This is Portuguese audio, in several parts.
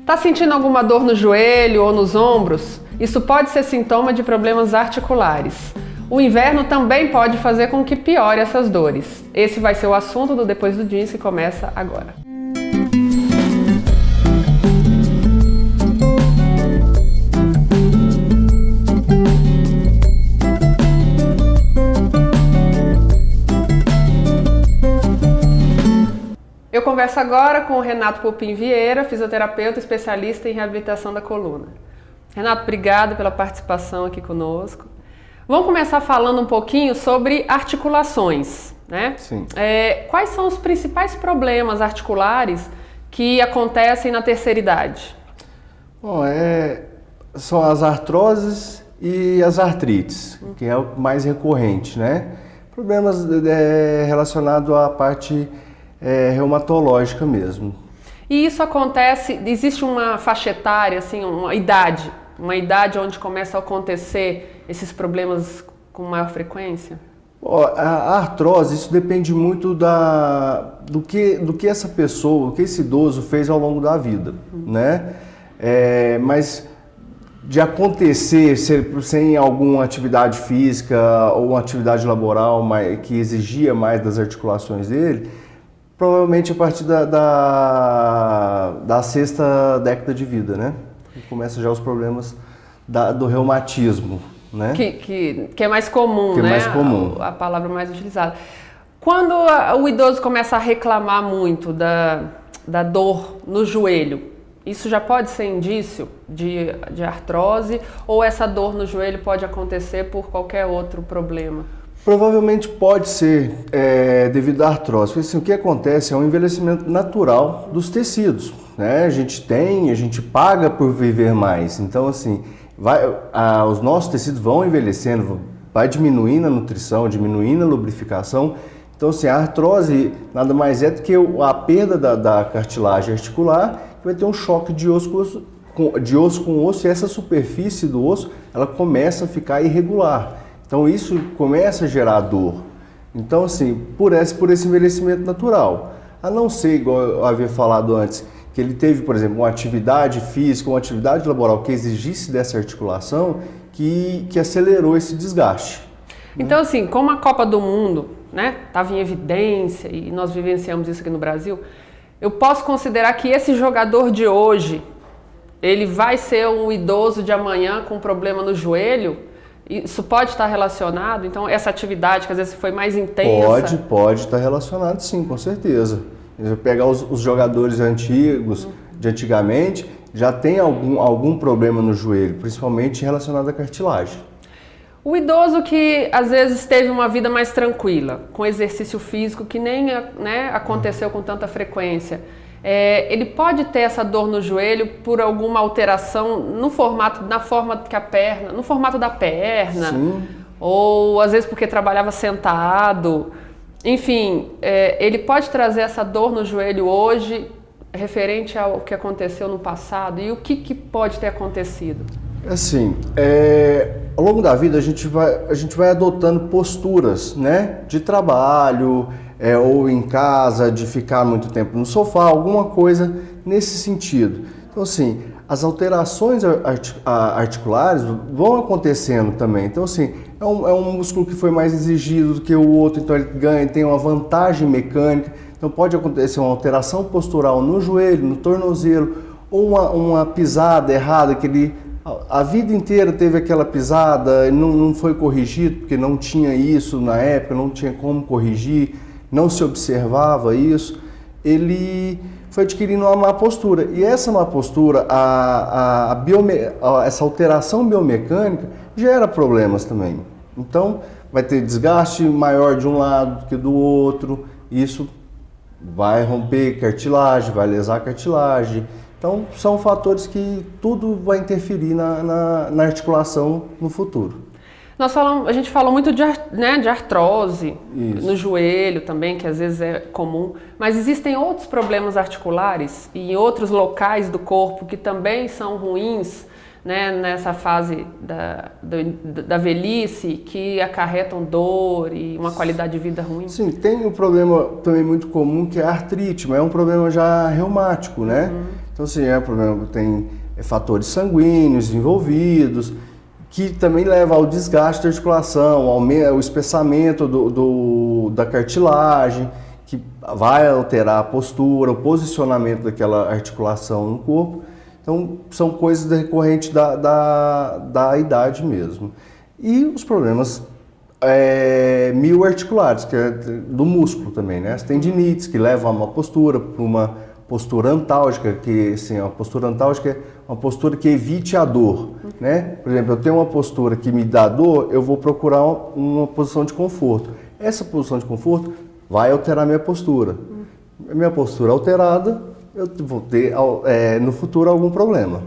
Tá sentindo alguma dor no joelho ou nos ombros? Isso pode ser sintoma de problemas articulares. O inverno também pode fazer com que piore essas dores. Esse vai ser o assunto do Depois do Jeans, que começa agora. Eu converso agora com o Renato Pupim Vieira, fisioterapeuta especialista em reabilitação da coluna. Renato, obrigado pela participação aqui conosco. Vamos começar falando um pouquinho sobre articulações, né? Sim. Quais são os principais problemas articulares que acontecem na terceira idade? Bom, são as artroses e as artrites, que é o mais recorrente, né? Problemas relacionados à parte reumatológica mesmo. E isso acontece, existe uma faixa etária, assim, uma idade onde começa a acontecer esses problemas com maior frequência? A artrose, isso depende muito do que essa pessoa, o que esse idoso fez ao longo da vida, né? Mas de acontecer sem alguma atividade física ou uma atividade laboral que exigia mais das articulações dele, provavelmente a partir da sexta década de vida, né? E começa já os problemas do reumatismo, né? Que é mais comum, que né? É mais comum. A palavra mais utilizada. Quando o idoso começa a reclamar muito da dor no joelho, isso já pode ser indício de artrose, ou essa dor no joelho pode acontecer por qualquer outro problema? Provavelmente pode ser devido à artrose, porque assim, o que acontece é um envelhecimento natural dos tecidos, né? A gente paga por viver mais, então assim, os nossos tecidos vão envelhecendo, vai diminuindo a nutrição, diminuindo a lubrificação, então assim, a artrose nada mais é do que a perda da cartilagem articular, que vai ter um choque de osso com osso, e essa superfície do osso, ela começa a ficar irregular. Então isso começa a gerar dor. Então assim, por esse envelhecimento natural. A não ser, igual eu havia falado antes, que ele teve, por exemplo, uma atividade física, uma atividade laboral que exigisse dessa articulação, que acelerou esse desgaste. Então assim, como a Copa do Mundo, né, estava em evidência e nós vivenciamos isso aqui no Brasil, eu posso considerar que esse jogador de hoje, ele vai ser um idoso de amanhã com problema no joelho? Isso pode estar relacionado? Então, essa atividade que às vezes foi mais intensa? Pode estar relacionado, sim, com certeza. Se eu pegar os jogadores antigos, de antigamente, já tem algum problema no joelho, principalmente relacionado à cartilagem. O idoso que às vezes teve uma vida mais tranquila, com exercício físico que nem aconteceu com tanta frequência, ele pode ter essa dor no joelho por alguma alteração no formato da perna, Sim. Ou às vezes porque trabalhava sentado. Enfim, ele pode trazer essa dor no joelho hoje referente ao que aconteceu no passado, e o que pode ter acontecido? Assim, ao longo da vida a gente vai adotando posturas, né, de trabalho, ou em casa, de ficar muito tempo no sofá, alguma coisa nesse sentido. Então assim, as alterações articulares vão acontecendo também. Então assim, é um músculo que foi mais exigido do que o outro, então ele tem uma vantagem mecânica. Então pode acontecer uma alteração postural no joelho, no tornozelo, ou uma pisada errada, que a vida inteira teve aquela pisada e não foi corrigido, porque não tinha isso na época, não tinha como corrigir, não se observava isso, ele foi adquirindo uma má postura. E essa má postura, essa alteração biomecânica, gera problemas também. Então, vai ter desgaste maior de um lado do que do outro, isso vai romper cartilagem, vai lesar cartilagem. Então, são fatores que tudo vai interferir na articulação no futuro. A gente falou muito de artrose. Isso. No joelho também, que às vezes é comum, mas existem outros problemas articulares e em outros locais do corpo que também são ruins, né, nessa fase da velhice, que acarretam dor e uma qualidade de vida ruim? Sim, tem um problema também muito comum, que é a artrite, mas é um problema já reumático, né? Então, assim, por exemplo, tem fatores sanguíneos envolvidos, que também leva ao desgaste da articulação, ao espessamento da cartilagem, que vai alterar a postura, o posicionamento daquela articulação no corpo. Então, são coisas decorrentes da idade mesmo. E os problemas mioarticulares, que é do músculo também, né? As tendinites, que levam a uma postura, para uma postura antálgica, que assim, a postura antálgica é uma postura que evite a dor, né? Por exemplo, eu tenho uma postura que me dá dor, eu vou procurar uma posição de conforto. Essa posição de conforto vai alterar minha postura. Minha postura alterada, eu vou ter no futuro algum problema.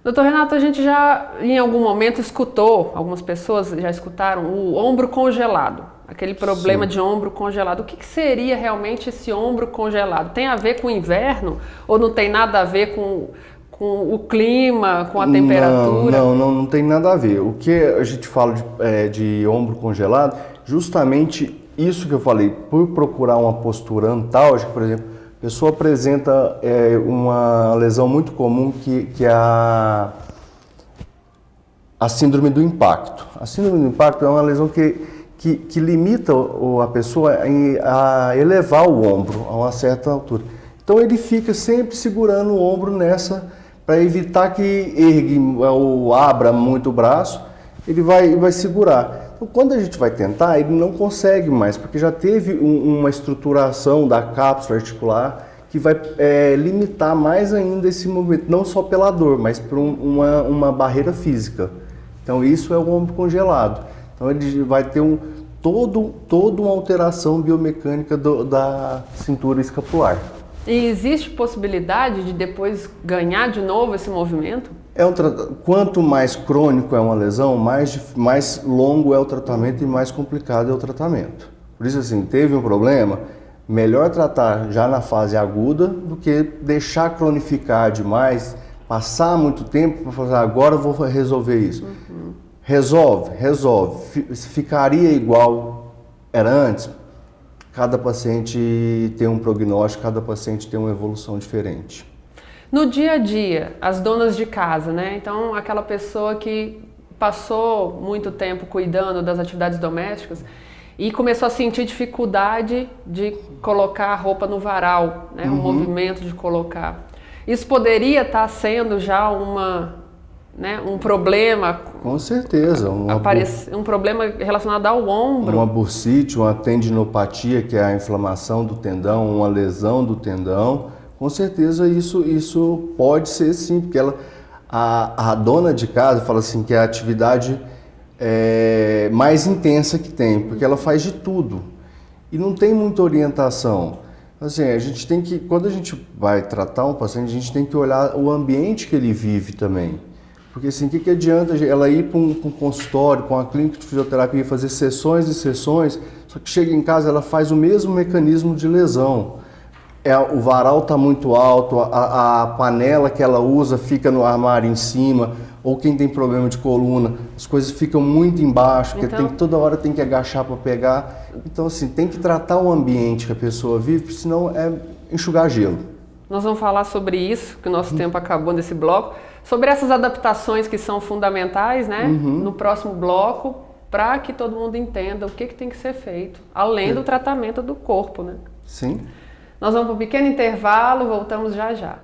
Doutor Renato, a gente já em algum momento escutou, algumas pessoas já escutaram o ombro congelado, aquele problema de ombro congelado. O que seria realmente esse ombro congelado? Tem a ver com o inverno ou não tem nada a ver com o clima, com a temperatura? Não tem nada a ver. O que a gente fala de ombro congelado, justamente isso que eu falei, por procurar uma postura antálgica, por exemplo, a pessoa apresenta uma lesão muito comum que é a síndrome do impacto. A síndrome do impacto é uma lesão que limita a pessoa a elevar o ombro a uma certa altura. Então ele fica sempre segurando o ombro para evitar que ergue ou abra muito o braço, ele vai segurar. Então, quando a gente vai tentar, ele não consegue mais, porque já teve uma estruturação da cápsula articular que vai limitar mais ainda esse movimento, não só pela dor, mas por uma barreira física. Então isso é o ombro congelado. Então ele vai ter toda uma alteração biomecânica da cintura escapular. E existe possibilidade de depois ganhar de novo esse movimento? Quanto mais crônico é uma lesão, mais longo é o tratamento e mais complicado é o tratamento. Por isso, assim, teve um problema, melhor tratar já na fase aguda do que deixar cronificar demais, passar muito tempo para falar, agora eu vou resolver isso. Resolve. Ficaria igual era antes? Cada paciente tem um prognóstico, cada paciente tem uma evolução diferente. No dia a dia, as donas de casa, né? Então, aquela pessoa que passou muito tempo cuidando das atividades domésticas e começou a sentir dificuldade de colocar a roupa no varal, né? O movimento de colocar. Isso poderia estar sendo já um problema? Com certeza. Um problema relacionado ao ombro. Uma bursite, uma tendinopatia, que é a inflamação do tendão, uma lesão do tendão. Com certeza isso pode ser sim, porque a dona de casa fala assim que é a atividade mais intensa que tem, porque ela faz de tudo e não tem muita orientação. Assim, a gente tem que, quando a gente vai tratar um paciente, a gente tem que olhar o ambiente que ele vive também. Porque assim, o que adianta ela ir para um consultório, para uma clínica de fisioterapia, fazer sessões e sessões, só que chega em casa ela faz o mesmo mecanismo de lesão. O varal está muito alto, a panela que ela usa fica no armário em cima, ou quem tem problema de coluna, as coisas ficam muito embaixo, porque toda hora tem que agachar para pegar. Então assim, tem que tratar o ambiente que a pessoa vive, porque senão é enxugar gelo. Nós vamos falar sobre isso, que o nosso tempo acabou nesse bloco, sobre essas adaptações que são fundamentais, né? No próximo bloco, para que todo mundo entenda o que tem que ser feito, além do tratamento do corpo, né? Sim. Nós vamos para um pequeno intervalo, voltamos já já.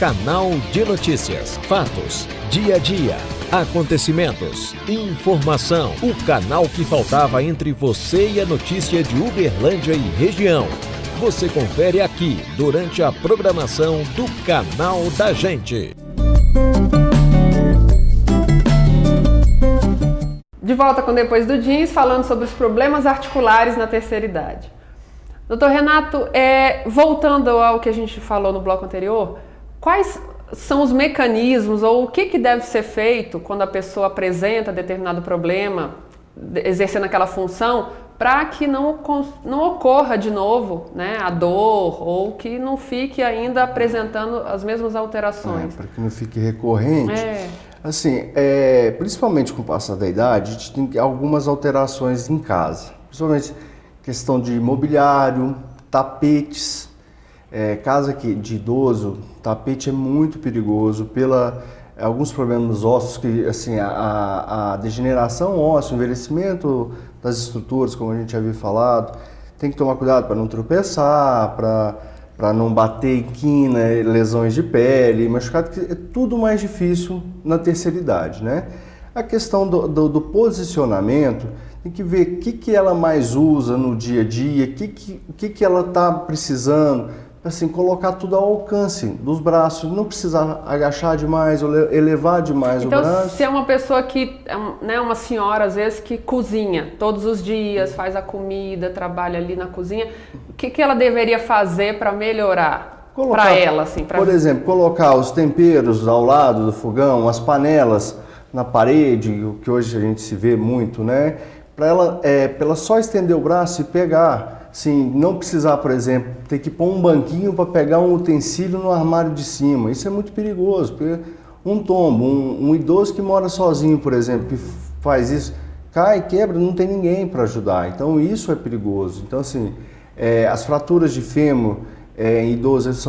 Canal de Notícias, fatos, dia a dia, acontecimentos, informação. O canal que faltava entre você e a notícia de Uberlândia e região. Você confere aqui durante a programação do Canal da Gente. De volta com Depois do Jeans, falando sobre os problemas articulares na terceira idade. Doutor Renato, voltando ao que a gente falou no bloco anterior, quais são os mecanismos ou o que deve ser feito quando a pessoa apresenta determinado problema, exercendo aquela função, para que não ocorra de novo, né, a dor ou que não fique ainda apresentando as mesmas alterações? Para que não fique recorrente. Assim, principalmente com o passar da idade, a gente tem algumas alterações em casa, principalmente questão de mobiliário, tapetes. Casa de idoso, tapete é muito perigoso alguns problemas nos ossos, que assim, a degeneração óssea, o envelhecimento das estruturas, como a gente já havia falado, tem que tomar cuidado para não tropeçar, para não bater em quina, lesões de pele, machucado, que é tudo mais difícil na terceira idade, né? A questão do posicionamento, tem que ver o que ela mais usa no dia a dia, o que ela está precisando, assim, colocar tudo ao alcance dos braços, não precisar agachar demais ou elevar demais o braço. Então, se é uma pessoa que, né, uma senhora às vezes que cozinha todos os dias, faz a comida, trabalha ali na cozinha, o que ela deveria fazer para melhorar para ela? Assim, por exemplo, colocar os temperos ao lado do fogão, as panelas na parede, o que hoje a gente se vê muito, né? Para ela só estender o braço e pegar. Sim, não precisar, por exemplo, ter que pôr um banquinho para pegar um utensílio no armário de cima. Isso é muito perigoso, porque um tombo, um idoso que mora sozinho, por exemplo, que faz isso, cai, quebra, não tem ninguém para ajudar. Então isso é perigoso. Então assim, as fraturas de fêmur em idosos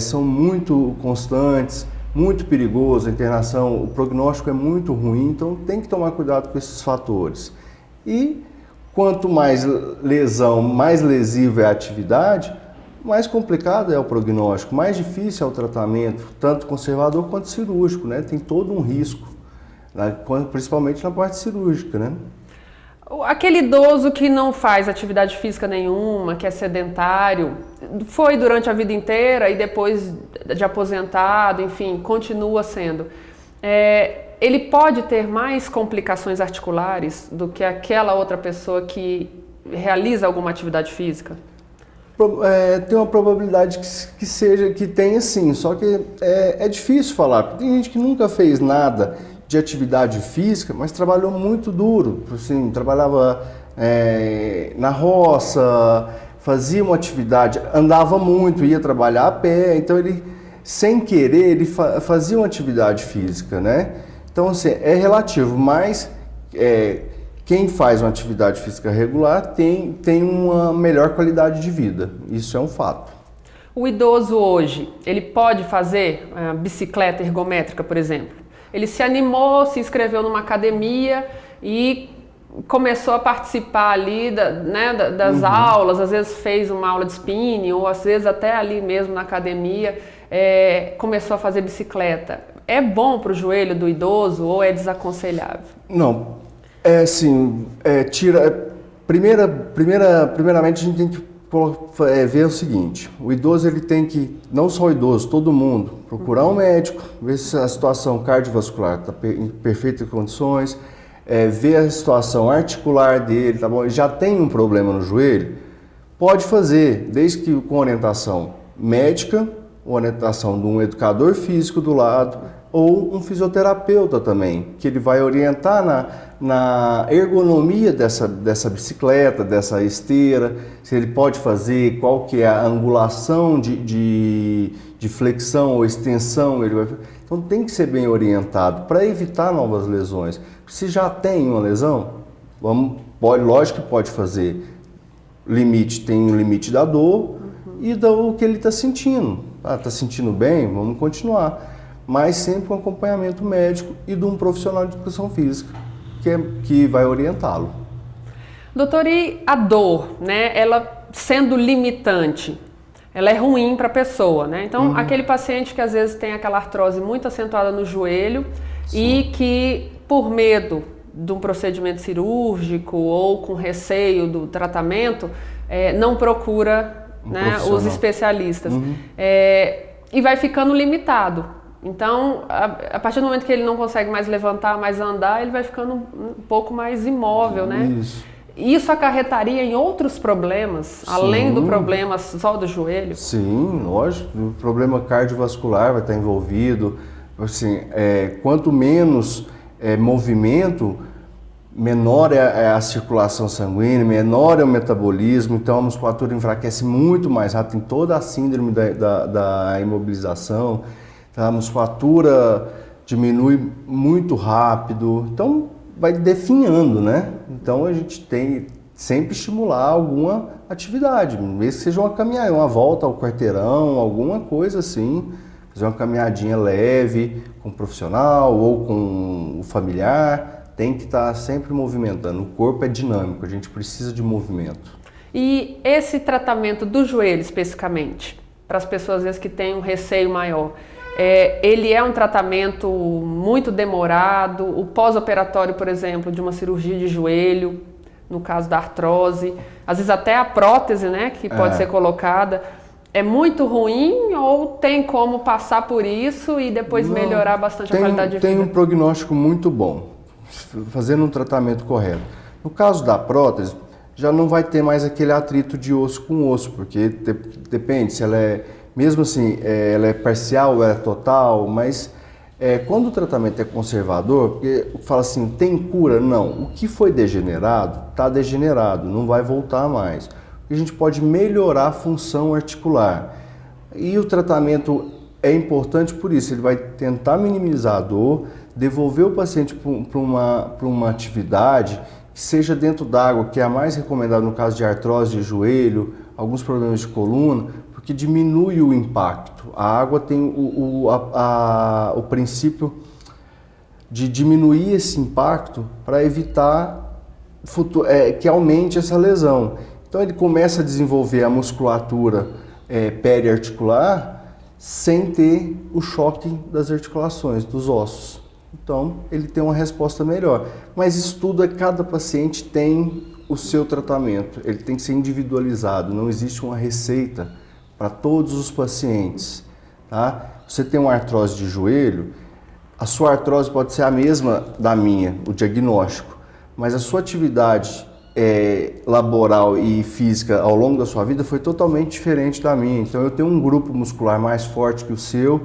são muito constantes, muito perigoso, a internação, o prognóstico é muito ruim, então tem que tomar cuidado com esses fatores. E quanto mais lesão, mais lesiva é a atividade, mais complicado é o prognóstico, mais difícil é o tratamento, tanto conservador quanto cirúrgico, né? Tem todo um risco, né? Principalmente na parte cirúrgica, né? Aquele idoso que não faz atividade física nenhuma, que é sedentário, foi durante a vida inteira e depois de aposentado, enfim, continua sendo. Ele pode ter mais complicações articulares do que aquela outra pessoa que realiza alguma atividade física? Tem uma probabilidade que tenha sim, só que é difícil falar, porque tem gente que nunca fez nada de atividade física, mas trabalhou muito duro, assim, trabalhava na roça, fazia uma atividade, andava muito, ia trabalhar a pé, então ele, sem querer, ele fazia uma atividade física, né? Então, assim, é relativo, mas quem faz uma atividade física regular tem uma melhor qualidade de vida. Isso é um fato. O idoso hoje, ele pode fazer bicicleta ergométrica, por exemplo? Ele se animou, se inscreveu numa academia e começou a participar ali das aulas, às vezes fez uma aula de spinning, ou às vezes até ali mesmo na academia começou a fazer bicicleta. É bom para o joelho do idoso ou é desaconselhável? Não, primeiramente a gente tem que ver o seguinte, o idoso ele tem que, não só o idoso, todo mundo, procurar um médico, ver se a situação cardiovascular está em perfeitas condições, ver a situação articular dele, tá bom? Ele já tem um problema no joelho, pode fazer, desde que com orientação médica, orientação de um educador físico do lado, ou um fisioterapeuta também, que ele vai orientar na ergonomia dessa bicicleta, dessa esteira, se ele pode fazer, qual que é a angulação de flexão ou extensão. Então tem que ser bem orientado para evitar novas lesões. Se já tem uma lesão, lógico que pode fazer. Tem o limite da dor e do que ele está sentindo. Está sentindo bem? Vamos continuar. Mas sempre com acompanhamento médico e de um profissional de educação física que vai orientá-lo. Doutor, e a dor, né? Ela sendo limitante, ela é ruim para a pessoa, né? Então, aquele paciente que às vezes tem aquela artrose muito acentuada no joelho e que, por medo de um procedimento cirúrgico ou com receio do tratamento, não procura, né, os especialistas. E vai ficando limitado. Então, a partir do momento que ele não consegue mais levantar, mais andar, ele vai ficando um pouco mais imóvel, né? Isso acarretaria em outros problemas, além do problema só do joelho? Sim, lógico. O problema cardiovascular vai estar envolvido. Assim, quanto menos movimento, menor é a circulação sanguínea, menor é o metabolismo, então a musculatura enfraquece muito mais rápido, tem toda a síndrome da imobilização, então a musculatura diminui muito rápido, então vai definhando, né? Então a gente tem sempre estimular alguma atividade, mesmo que seja uma caminhada, uma volta ao quarteirão, alguma coisa assim, fazer uma caminhadinha leve com o profissional ou com o familiar. Tem que estar sempre movimentando. O corpo é dinâmico, a gente precisa de movimento. E esse tratamento do joelho, especificamente, para as pessoas às vezes que têm um receio maior, ele é um tratamento muito demorado? O pós-operatório, por exemplo, de uma cirurgia de joelho, no caso da artrose, às vezes até a prótese, né, que pode ser colocada, é muito ruim ou tem como passar por isso e depois melhorar bastante a qualidade de vida? Tem um prognóstico muito bom, fazendo um tratamento correto. No caso da prótese, já não vai ter mais aquele atrito de osso com osso, porque depende se ela mesmo assim, ela é parcial ou é total, mas quando o tratamento é conservador, porque fala assim, tem cura? Não. O que foi degenerado, está degenerado, não vai voltar mais. A gente pode melhorar a função articular. E o tratamento é importante por isso, ele vai tentar minimizar a dor, devolver o paciente para uma atividade que seja dentro d'água, que é a mais recomendada no caso de artrose de joelho, alguns problemas de coluna, porque diminui o impacto. A água tem o princípio de diminuir esse impacto para evitar que aumente essa lesão. Então ele começa a desenvolver a musculatura periarticular sem ter o choque das articulações, dos ossos. Então, ele tem uma resposta melhor. Mas isso tudo cada paciente tem o seu tratamento. Ele tem que ser individualizado. Não existe uma receita para todos os pacientes. Tá? Você tem uma artrose de joelho, a sua artrose pode ser a mesma da minha, o diagnóstico. Mas a sua atividade laboral e física ao longo da sua vida foi totalmente diferente da minha. Então, eu tenho um grupo muscular mais forte que o seu.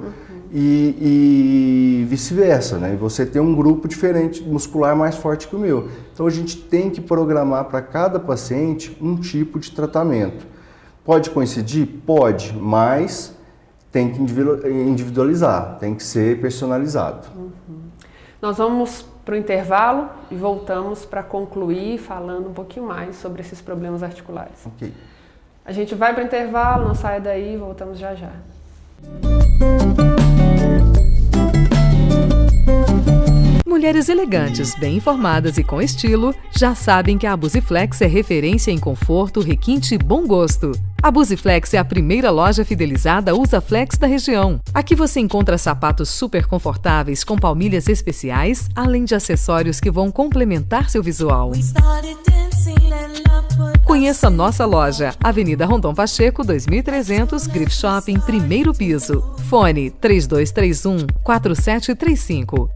E vice-versa, né? E você tem um grupo diferente, muscular mais forte que o meu. Então a gente tem que programar para cada paciente um tipo de tratamento. Pode coincidir? Pode, mas tem que individualizar, tem que ser personalizado. Nós vamos para o intervalo e voltamos para concluir falando um pouquinho mais sobre esses problemas articulares. Ok. A gente vai para o intervalo, não saia daí, voltamos já já. Mulheres elegantes, bem informadas e com estilo, já sabem que a Abusiflex é referência em conforto, requinte e bom gosto. A Abusiflex é a primeira loja fidelizada Usaflex da região. Aqui você encontra sapatos super confortáveis com palmilhas especiais, além de acessórios que vão complementar seu visual. Conheça nossa loja, Avenida Rondon Pacheco, 2300, Grife Shopping, primeiro piso. Fone 3231-4735.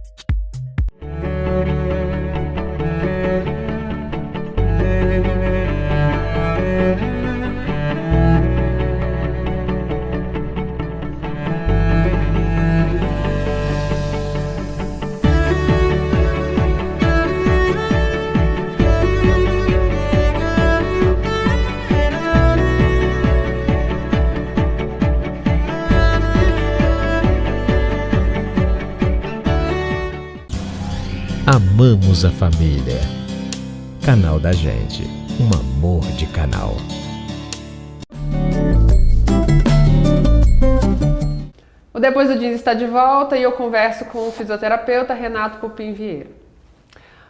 Amamos a família. Canal da gente. Um amor de canal. O Depois do Jeans está de volta e eu converso com o fisioterapeuta Renato Pupim Vieira.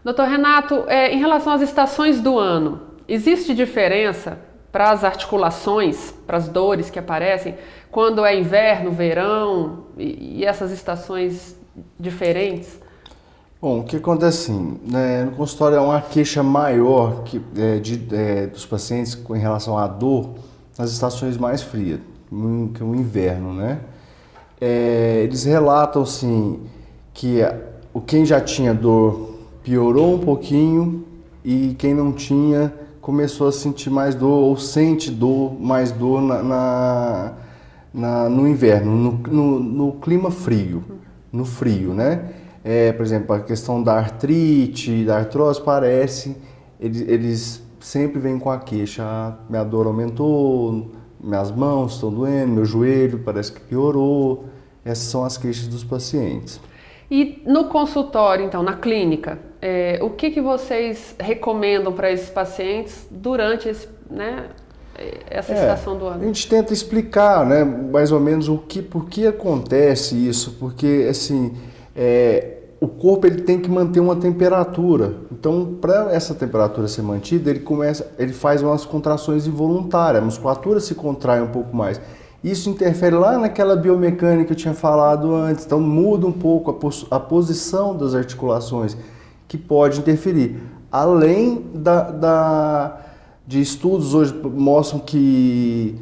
Doutor Renato, em relação às estações do ano, existe diferença para as articulações, para as dores que aparecem, quando é inverno, verão e essas estações diferentes? Bom, o que acontece assim, né, no consultório é uma queixa maior dos pacientes em relação à dor nas estações mais frias, que o inverno, né? Eles relatam assim que quem já tinha dor piorou um pouquinho e quem não tinha começou a sentir mais dor ou sente mais dor no inverno, no clima frio, no frio, né? Por exemplo, a questão da artrite, da artrose, eles sempre vêm com a queixa, minha dor aumentou, minhas mãos estão doendo, meu joelho parece que piorou. Essas são as queixas dos pacientes. E no consultório, então, na clínica, o que vocês recomendam para esses pacientes durante essa estação do ano? A gente tenta explicar, né, mais ou menos por que acontece isso, porque assim, o corpo ele tem que manter uma temperatura. Então, para essa temperatura ser mantida, ele faz umas contrações involuntárias, a musculatura se contrai um pouco mais. Isso interfere lá naquela biomecânica que eu tinha falado antes, então muda um pouco a posição das articulações, que pode interferir. Além de estudos hoje mostram que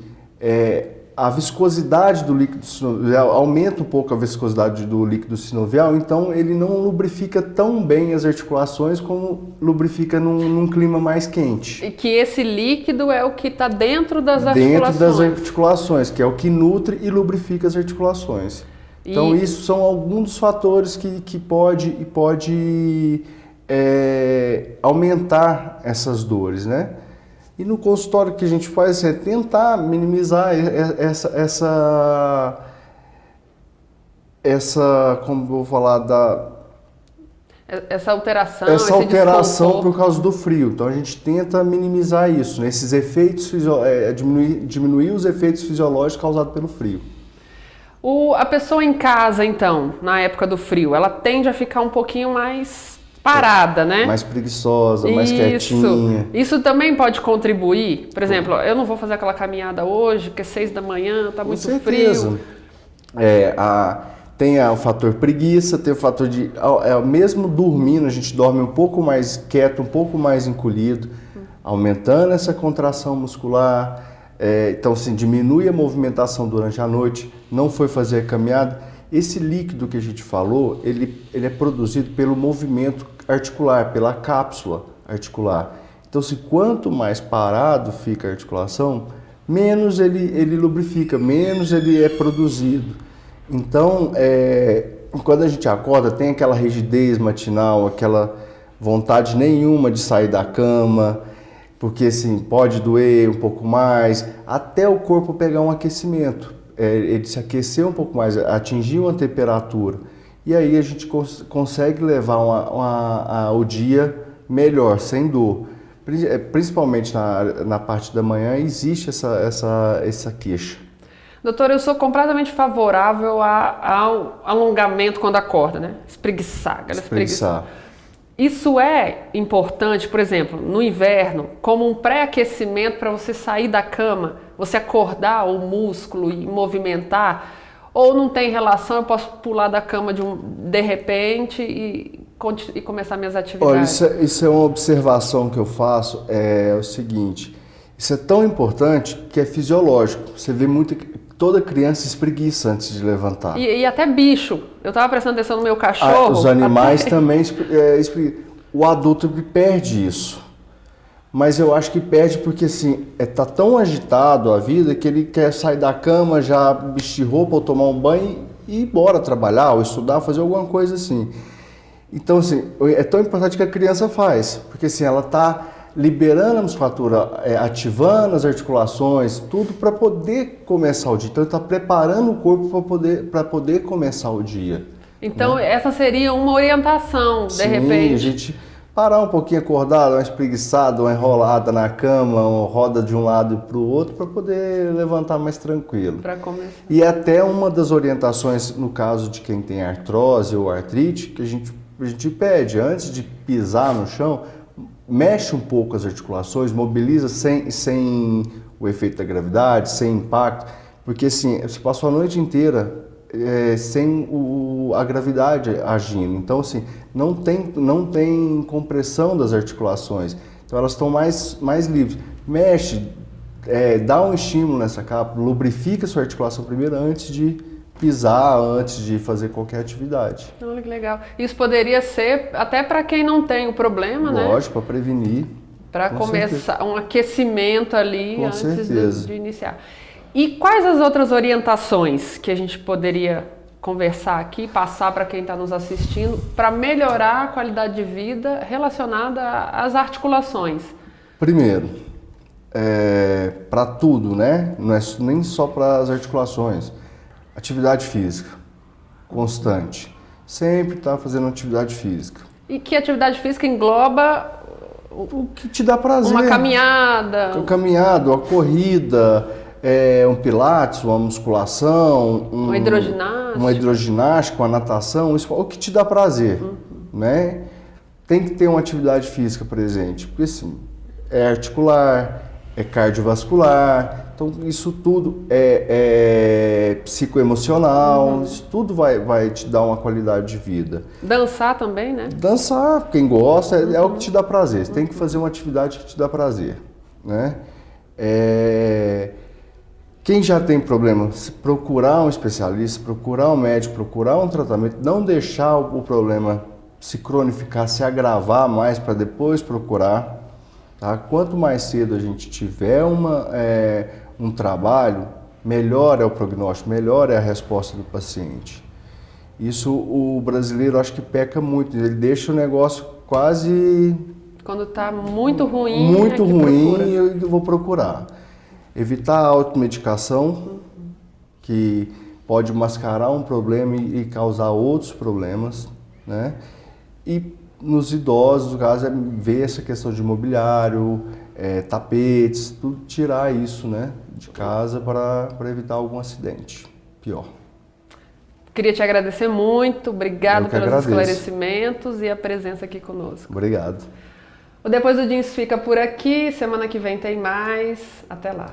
a viscosidade do líquido sinovial aumenta um pouco a viscosidade do líquido sinovial, então ele não lubrifica tão bem as articulações como lubrifica num clima mais quente. E que esse líquido é o que está dentro das articulações. Dentro das articulações, que é o que nutre e lubrifica as articulações. Então isso são alguns dos fatores que pode aumentar essas dores, né? E no consultório que a gente faz é tentar minimizar como eu vou falar, essa alteração, essa alteração por causa do frio. Então a gente tenta minimizar isso, né? Esses efeitos, diminuir os efeitos fisiológicos causados pelo frio. A pessoa em casa, então, na época do frio, ela tende a ficar um pouquinho mais parada, né? Mais preguiçosa, mais quietinha. Isso também pode contribuir? Por exemplo, eu não vou fazer aquela caminhada hoje, porque 6 da manhã, tá muito frio. Tem o fator preguiça, tem o fator de... mesmo dormindo, a gente dorme um pouco mais quieto, um pouco mais encolhido, aumentando essa contração muscular. Então, assim, diminui a movimentação durante a noite, não foi fazer a caminhada. Esse líquido que a gente falou, ele é produzido pelo movimento articular, pela cápsula articular. Então, quanto mais parado fica a articulação, menos ele lubrifica, menos ele é produzido. Então, quando a gente acorda, tem aquela rigidez matinal, aquela vontade nenhuma de sair da cama, porque assim, pode doer um pouco mais, até o corpo pegar um aquecimento. Ele se aquecer um pouco mais, atingir uma temperatura. E aí a gente consegue levar o dia melhor, sem dor. Principalmente na parte da manhã existe essa queixa. Doutor, eu sou completamente favorável ao alongamento quando acorda, né? Espreguiçar. Isso é importante, por exemplo, no inverno, como um pré-aquecimento para você sair da cama, você acordar o músculo e movimentar, ou não tem relação, eu posso pular da cama de repente e começar minhas atividades? Olha, isso é uma observação que eu faço, é o seguinte, isso é tão importante que é fisiológico, você vê toda criança espreguiça antes de levantar. E até bicho. Eu estava prestando atenção no meu cachorro. Os animais também espreguiçam. O adulto perde isso. Mas eu acho que perde porque assim, tá tão agitado a vida que ele quer sair da cama, já vestir roupa ou tomar um banho e ir embora trabalhar ou estudar, fazer alguma coisa assim. Então assim, é tão importante que a criança faz. Porque assim, ela está liberando a musculatura, ativando as articulações, tudo para poder começar o dia. Então, ele está preparando o corpo para poder começar o dia. Então, né? Essa seria uma orientação, de repente. A gente parar um pouquinho acordado, uma espreguiçada, uma enrolada na cama, uma roda de um lado para o outro, para poder levantar mais tranquilo. Para começar. E até uma das orientações, no caso de quem tem artrose ou artrite, que a gente pede, antes de pisar no chão, mexe um pouco as articulações, mobiliza sem o efeito da gravidade, sem impacto, porque assim, você passou a noite inteira sem a gravidade agindo, então assim, não tem compressão das articulações, então elas estão mais livres. Mexe, dá um estímulo nessa capa, lubrifica a sua articulação primeiro antes de pisar, antes de fazer qualquer atividade. Olha que legal. Isso poderia ser até para quem não tem o problema, né? Lógico, para prevenir. Para começar um aquecimento ali Com antes certeza. de iniciar. E quais as outras orientações que a gente poderia conversar aqui, passar para quem está nos assistindo, para melhorar a qualidade de vida relacionada às articulações? Primeiro, para tudo, né? Não é nem só para as articulações. Atividade física, constante. Sempre tá fazendo atividade física. E que atividade física engloba O que te dá prazer. uma caminhada? Uma caminhada, uma corrida, um pilates, uma musculação, Uma hidroginástica. Uma hidroginástica, uma natação, isso é o que te dá prazer, né? Tem que ter uma atividade física presente, porque assim, é articular, é cardiovascular, então isso tudo é psicoemocional, isso tudo vai te dar uma qualidade de vida. Dançar também, né? Dançar, quem gosta, é o que te dá prazer, você tem que fazer uma atividade que te dá prazer, né? Quem já tem problema, procurar um especialista, procurar um médico, procurar um tratamento, não deixar o problema se cronificar, se agravar mais para depois procurar. Tá? Quanto mais cedo a gente tiver um trabalho, melhor é o prognóstico, melhor é a resposta do paciente. Isso o brasileiro acho que peca muito, ele deixa o negócio quase... Quando está muito ruim, muito ruim, procura. eu vou procurar. Evitar a automedicação, que pode mascarar um problema e causar outros problemas, né? E nos idosos, no caso, ver essa questão de mobiliário, tapetes, tudo, tirar isso, né, de casa para evitar algum acidente pior. Queria te agradecer muito, obrigado pelos agradeço. esclarecimentos e a presença aqui conosco. Obrigado. O Depois do Jeans fica por aqui, semana que vem tem mais, até lá.